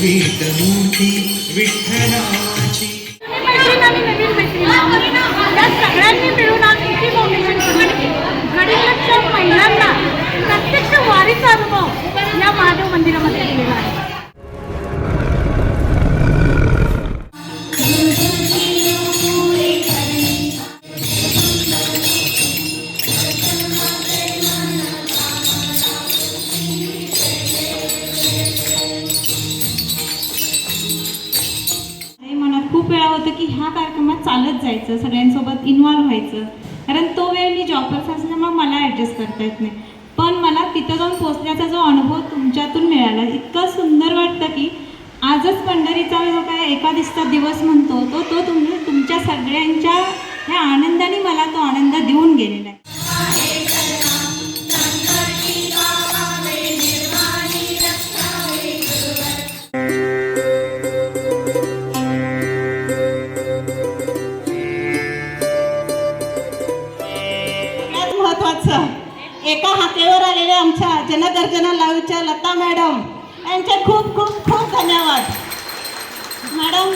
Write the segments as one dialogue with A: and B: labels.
A: वीट मोठी विठ्ठलाची.
B: या सगळ्यांनी मिळून आज किती मोठी गडिंगलजच्या महिलांना प्रत्यक्ष वारीचा अनुभव या महादेव मंदिरामध्ये दिलेला आहे.
C: खूप वेळा होतं की ह्या कार्यक्रमात चालत जायचं, सगळ्यांसोबत इन्व्हॉल्व व्हायचं, कारण तो वेळ मी जॉबवर असल्यामुळे मला ॲडजस्ट करता येत नाही. पण मला तिथं जाऊन पोचण्याचा जो अनुभव तुमच्यातून मिळाला इतकं सुंदर वाटतं की आजच पंढरीचा जो काय एकादशीचा दिवस म्हणतो तो तुमच्या सगळ्यांच्या ह्या आनंदाने मला तो आनंद देऊन गेलेला आहे.
D: एका हाकेवर आलेल्या आमच्या जनगर्जना लाईव्हच्या लता मॅडम यांचे खूप खूप खूप धन्यवाद. मॅडम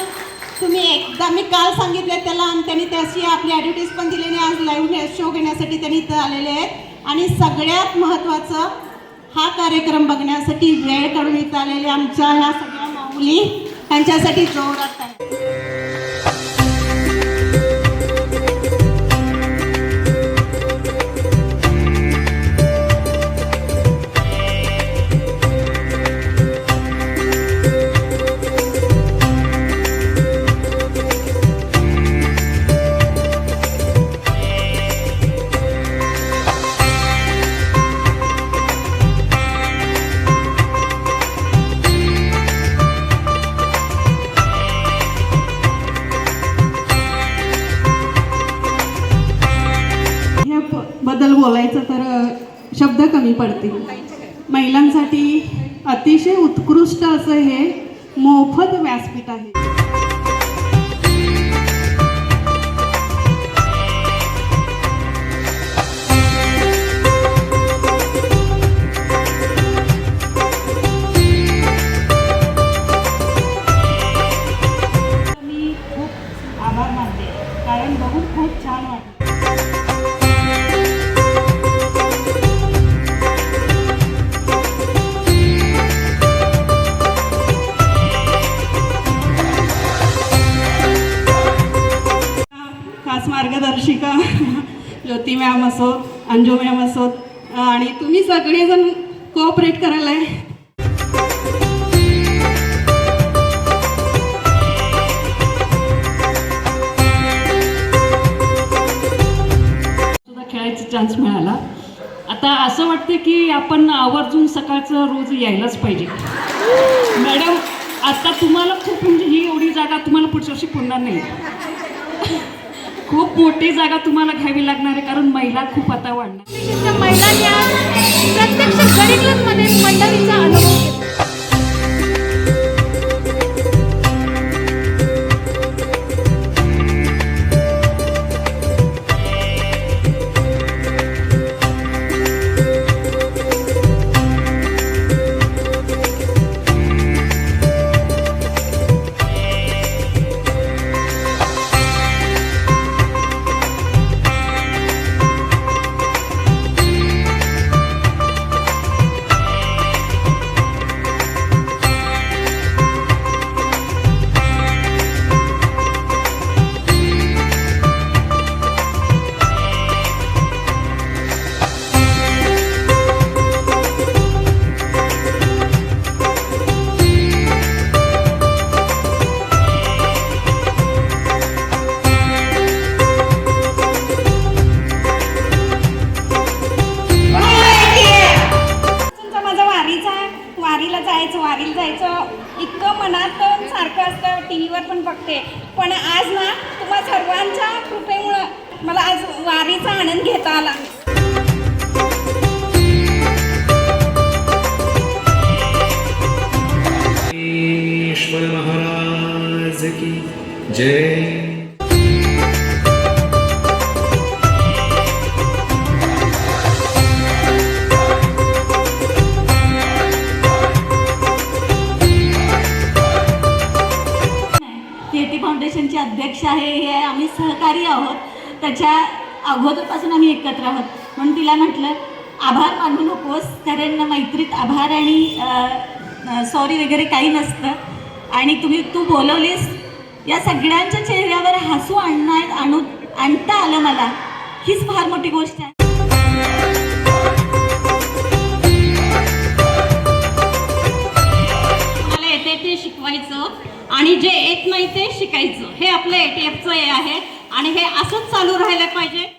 D: तुम्ही एकदा मी काल सांगितले त्याला आणि त्यांनी त्याची आपली ॲडव्हर्टाईज पण दिली आणि आज लाईव्ह शो घेण्यासाठी त्यांनी इथं आलेले आहेत. आणि सगळ्यात महत्त्वाचं हा कार्यक्रम बघण्यासाठी वेळ काढून इथं आलेल्या आमच्या ह्या सगळ्या माऊली यांच्यासाठी जोरात आहे. बद्दल बोलायचं तर शब्द कमी पडतील. महिलांसाठी अतिशय उत्कृष्ट असं हे मोफत व्यासपीठ आहे.
C: मी खूप आभार मानते, कारण बघून खूप छान वाटलं.
D: मार्गदर्शिका ज्योती मॅम असोत, अंजू मॅम असोत आणि तुम्ही सगळेजण कोऑपरेट करायला आहे.
E: सुद्धा खेळायचा चान्स मिळाला. आता असं वाटतं की आपण आवर्जून सकाळचं रोज यायलाच पाहिजे. मॅडम आता तुम्हाला खूप म्हणजे ही एवढी जागा तुम्हाला पुढच्या वर्षी पुरणार नाही. खूप मोठी जागा तुम्हाला घ्यावी लागणार आहे, कारण महिला खूप आता वाढणार.
B: महिलांनी प्रत्यक्ष गडिंगलजमध्ये पंढरीचा अनुभव घेतला.
C: वारीला जायचं इतकं मनात सारखं असतं, टी व्हीवर पण बघते. पण आज ना तुम्हा सर्वांच्या कृपेमुळं मला आज वारीचा आनंद घेता आला.
A: ईश्वर महाराज की जय.
D: फाउंडेशनची अध्यक्ष आहे, हे आम्ही सहकारी आहोत, त्याच्या अगोदरपासून आम्ही एकत्र आहोत. म्हणून तिला म्हटलं आभार मानू नकोस, कारण मैत्रीत आभार आणि सॉरी वगैरे काही नसतं. आणि तू बोलवलीस, या सगळ्यांच्या चेहऱ्यावर हसू आणता आलं मला, हीच फार मोठी गोष्ट आहे.
F: मला येते ते शिकवायचं आणि जे येत नाही ते शिकायचं, हे आपलं ATFचं हे आहे आणि हे असंच चालू राहायला पाहिजे.